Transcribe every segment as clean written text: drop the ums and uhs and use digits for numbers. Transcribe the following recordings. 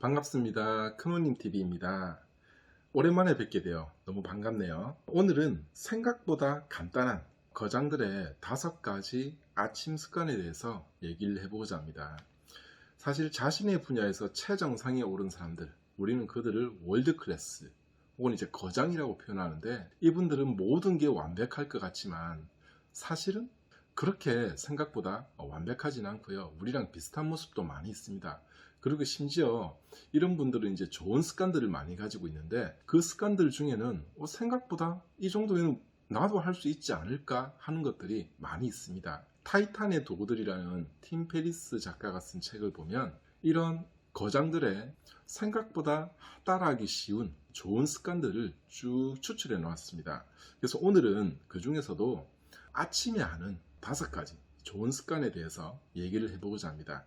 반갑습니다. 큰호님TV입니다. 오랜만에 뵙게 되어 너무 반갑네요. 오늘은 생각보다 간단한 거장들의 5가지 아침 습관에 대해서 얘기를 해보고자 합니다. 사실 자신의 분야에서 최정상에 오른 사람들, 우리는 그들을 월드클래스 혹은 이제 거장이라고 표현하는데, 이분들은 모든 게 완벽할 것 같지만 사실은 그렇게 생각보다 완벽하진 않고요. 우리랑 비슷한 모습도 많이 있습니다. 그리고 심지어 이런 분들은 이제 좋은 습관들을 많이 가지고 있는데, 그 습관들 중에는 생각보다 이 정도면 나도 할 수 있지 않을까 하는 것들이 많이 있습니다. 타이탄의 도구들이라는 팀 페리스 작가가 쓴 책을 보면 이런 거장들의 생각보다 따라하기 쉬운 좋은 습관들을 쭉 추출해 놓았습니다. 그래서 오늘은 그 중에서도 아침에 하는 5가지 좋은 습관에 대해서 얘기를 해보고자 합니다.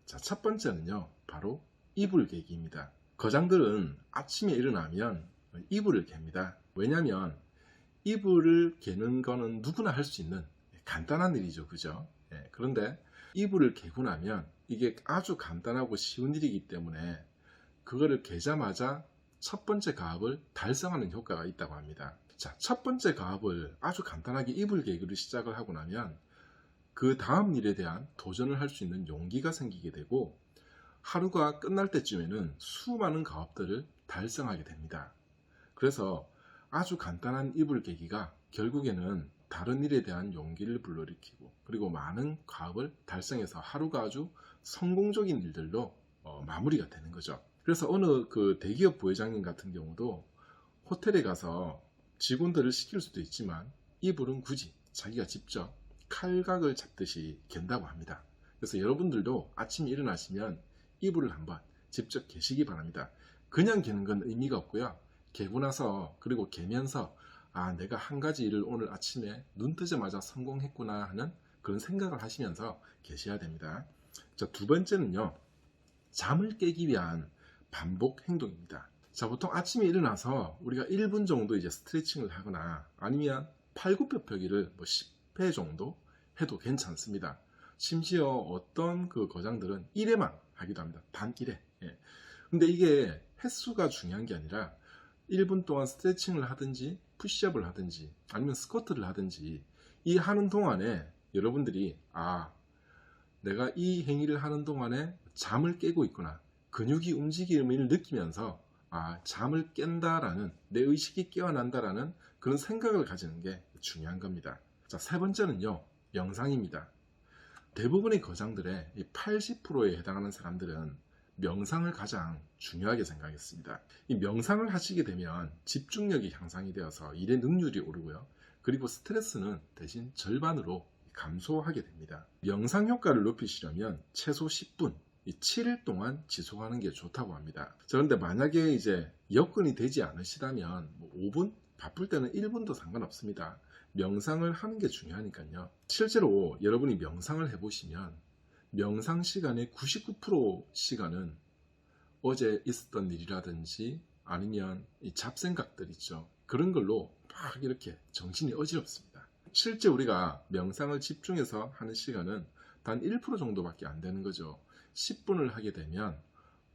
자, 첫 번째는요, 바로 이불 개기입니다. 거장들은 아침에 일어나면 이불을 갭니다. 왜냐하면 이불을 개는 거는 누구나 할 수 있는 간단한 일이죠, 그죠? 그런데 이불을 개고 나면 이게 아주 간단하고 쉬운 일이기 때문에 그거를 개자마자 첫 번째 가업을 달성하는 효과가 있다고 합니다. 자, 첫 번째 가업을 아주 간단하게 이불 개기를 시작을 하고 나면 그 다음 일에 대한 도전을 할 수 있는 용기가 생기게 되고, 하루가 끝날 때쯤에는 수많은 가업들을 달성하게 됩니다. 그래서 아주 간단한 이불 개기가 결국에는 다른 일에 대한 용기를 불러일으키고, 그리고 많은 가업을 달성해서 하루가 아주 성공적인 일들로 마무리가 되는 거죠. 그래서 어느 그 대기업 부회장님 같은 경우도 호텔에 가서 직원들을 시킬 수도 있지만 이불은 굳이 자기가 직접 칼각을 잡듯이 갠다고 합니다. 그래서 여러분들도 아침에 일어나시면 이불을 한번 직접 개시기 바랍니다. 그냥 개는 건 의미가 없고요. 개고 나서, 그리고 개면서 내가 한 가지 일을 오늘 아침에 눈 뜨자마자 성공했구나 하는 그런 생각을 하시면서 계셔야 됩니다. 자, 두 번째는요, 잠을 깨기 위한 반복 행동입니다. 자, 보통 아침에 일어나서 우리가 1분 정도 이제 스트레칭을 하거나 아니면 팔굽혀펴기를 10회 정도 해도 괜찮습니다. 심지어 어떤 그 거장들은 1회만 하기도 합니다. 단 1회. 근데 이게 횟수가 중요한 게 아니라 1분 동안 스트레칭을 하든지 푸시업을 하든지 아니면 스쿼트를 하든지, 이 하는 동안에 여러분들이 내가 이 행위를 하는 동안에 잠을 깨고 있구나, 근육이 움직임을 느끼면서 잠을 깬다라는, 내 의식이 깨어난다라는 그런 생각을 가지는 게 중요한 겁니다. 자, 세 번째는요, 명상입니다. 대부분의 거장들의 80%에 해당하는 사람들은 명상을 가장 중요하게 생각했습니다. 이 명상을 하시게 되면 집중력이 향상이 되어서 일의 능률이 오르고요. 그리고 스트레스는 대신 절반으로 감소하게 됩니다. 명상 효과를 높이시려면 최소 10분, 7일 동안 지속하는 게 좋다고 합니다. 그런데 만약에 이제 여건이 되지 않으시다면 5분? 바쁠 때는 1분도 상관없습니다. 명상을 하는 게 중요하니까요. 실제로 여러분이 명상을 해보시면 명상 시간의 99% 시간은 어제 있었던 일이라든지 아니면 이 잡생각들 있죠. 그런 걸로 막 이렇게 정신이 어지럽습니다. 실제 우리가 명상을 집중해서 하는 시간은 단 1% 정도밖에 안 되는 거죠. 10분을 하게 되면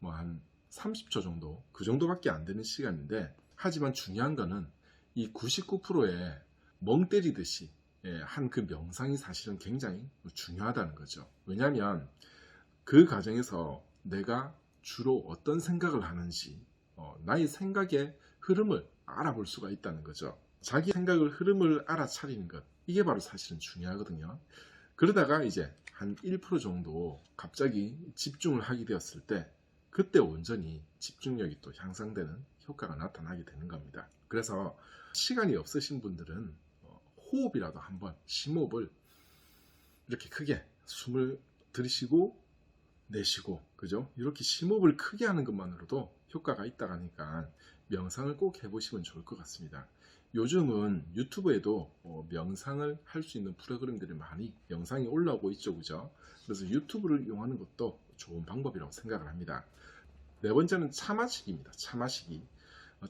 한 30초 정도, 그 정도밖에 안 되는 시간인데, 하지만 중요한 거는 이 99%에 멍 때리듯이 한 그 명상이 사실은 굉장히 중요하다는 거죠. 왜냐하면 그 과정에서 내가 주로 어떤 생각을 하는지, 나의 생각의 흐름을 알아볼 수가 있다는 거죠. 자기 생각을 흐름을 알아차리는 것, 이게 바로 사실은 중요하거든요. 그러다가 이제 한 1% 정도 갑자기 집중을 하게 되었을 때, 그때 온전히 집중력이 또 향상되는 효과가 나타나게 되는 겁니다. 그래서 시간이 없으신 분들은 호흡이라도 한번, 심호흡을 이렇게 크게 숨을 들이쉬고 내쉬고, 그죠? 이렇게 심호흡을 크게 하는 것만으로도 효과가 있다고 하니까 명상을 꼭 해보시면 좋을 것 같습니다. 요즘은 유튜브에도 명상을 할 수 있는 프로그램들이 많이 영상이 올라오고 있죠, 그죠? 그래서 유튜브를 이용하는 것도 좋은 방법이라고 생각을 합니다. 네 번째는 차 마시기입니다. 차 마시기.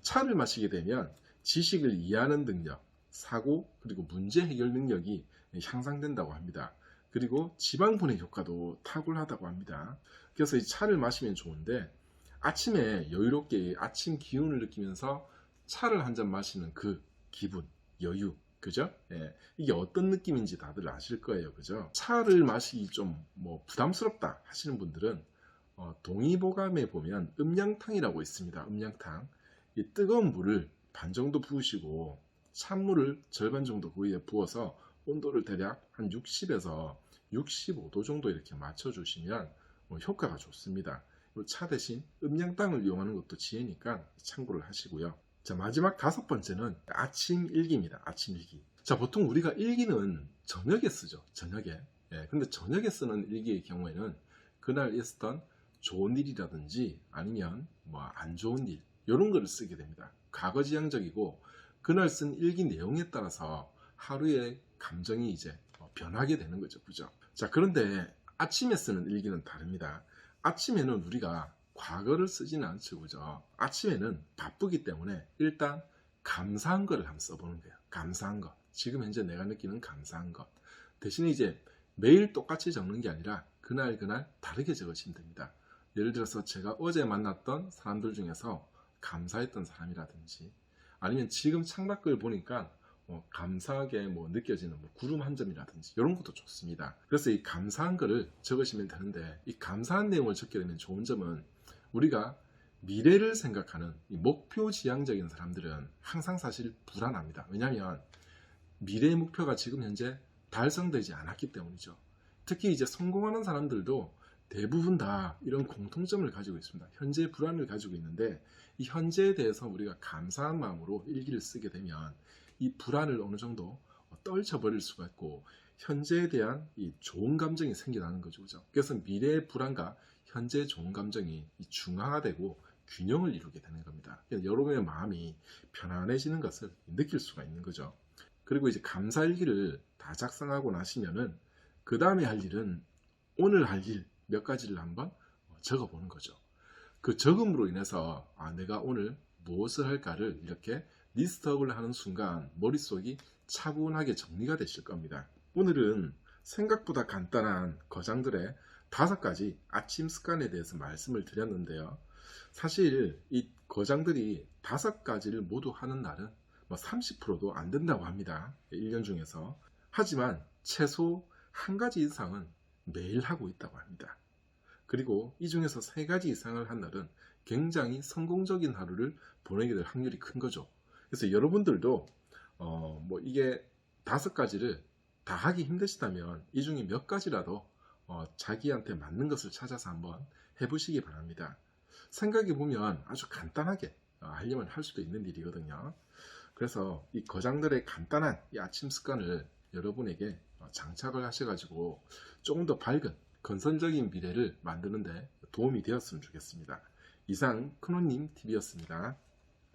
차를 마시게 되면 지식을 이해하는 능력, 사고, 그리고 문제 해결 능력이 향상된다고 합니다. 그리고 지방 분해 효과도 탁월하다고 합니다. 그래서 이 차를 마시면 좋은데, 아침에 여유롭게 아침 기운을 느끼면서 차를 한 잔 마시는 그 기분, 여유, 그죠? 예, 이게 어떤 느낌인지 다들 아실 거예요, 그죠? 차를 마시기 좀 뭐 부담스럽다 하시는 분들은 동의보감에 보면 음양탕이라고 있습니다. 음양탕. 이 뜨거운 물을 반 정도 부으시고 찬물을 절반 정도 그 위에 부어서 온도를 대략 한 60에서 65도 정도 이렇게 맞춰주시면 효과가 좋습니다. 차 대신 음양탕을 이용하는 것도 지혜니까 참고를 하시고요. 자, 마지막 5번째는 아침 일기입니다. 아침 일기. 자, 보통 우리가 일기는 저녁에 쓰죠. 저녁에. 예, 근데 저녁에 쓰는 일기의 경우에는 그날 있었던 좋은 일이라든지 아니면 뭐 안 좋은 일 이런 거를 쓰게 됩니다. 과거지향적이고 그날 쓴 일기 내용에 따라서 하루의 감정이 이제 변하게 되는 거죠. 그죠? 자, 그런데 아침에 쓰는 일기는 다릅니다. 아침에는 우리가 과거를 쓰지는 않죠. 그죠? 아침에는 바쁘기 때문에 일단 감사한 거를 한번 써보는 거예요. 감사한 것. 지금 현재 내가 느끼는 감사한 것. 대신에 이제 매일 똑같이 적는 게 아니라 그날 다르게 적으시면 됩니다. 예를 들어서 제가 어제 만났던 사람들 중에서 감사했던 사람이라든지 아니면 지금 창밖을 보니까 감사하게 느껴지는 구름 한 점이라든지 이런 것도 좋습니다. 그래서 이 감사한 거를 적으시면 되는데 이 감사한 내용을 적게 되면 좋은 점은 우리가 미래를 생각하는 이 목표 지향적인 사람들은 항상 사실 불안합니다. 왜냐하면 미래의 목표가 지금 현재 달성되지 않았기 때문이죠. 특히 이제 성공하는 사람들도 대부분 다 이런 공통점을 가지고 있습니다. 현재의 불안을 가지고 있는데 이 현재에 대해서 우리가 감사한 마음으로 일기를 쓰게 되면 이 불안을 어느 정도 떨쳐버릴 수가 있고 현재에 대한 이 좋은 감정이 생겨나는 거죠. 그죠? 그래서 미래의 불안과 현재의 좋은 감정이 중화되고 균형을 이루게 되는 겁니다. 여러분의 마음이 편안해지는 것을 느낄 수가 있는 거죠. 그리고 이제 감사일기를 다 작성하고 나시면은 그 다음에 할 일은 오늘 할 일 몇 가지를 한번 적어보는 거죠. 그 적음으로 인해서 내가 오늘 무엇을 할까를 이렇게 리스트업을 하는 순간 머릿속이 차분하게 정리가 되실 겁니다. 오늘은 생각보다 간단한 거장들의 5가지 아침 습관에 대해서 말씀을 드렸는데요. 사실 이 거장들이 5가지를 모두 하는 날은 30%도 안 된다고 합니다. 1년 중에서. 하지만 최소 1가지 이상은 매일 하고 있다고 합니다. 그리고 이 중에서 3가지 이상을 한 날은 굉장히 성공적인 하루를 보내게 될 확률이 큰 거죠. 그래서 여러분들도 이게 5가지를 다 하기 힘드시다면 이 중에 몇 가지라도 자기한테 맞는 것을 찾아서 한번 해보시기 바랍니다. 생각해 보면 아주 간단하게 하려면 할 수도 있는 일이거든요. 그래서 이 거장들의 간단한 이 아침 습관을 여러분에게 장착을 하셔가지고 조금 더 밝은 건설적인 미래를 만드는 데 도움이 되었으면 좋겠습니다. 이상 큰호님 TV였습니다.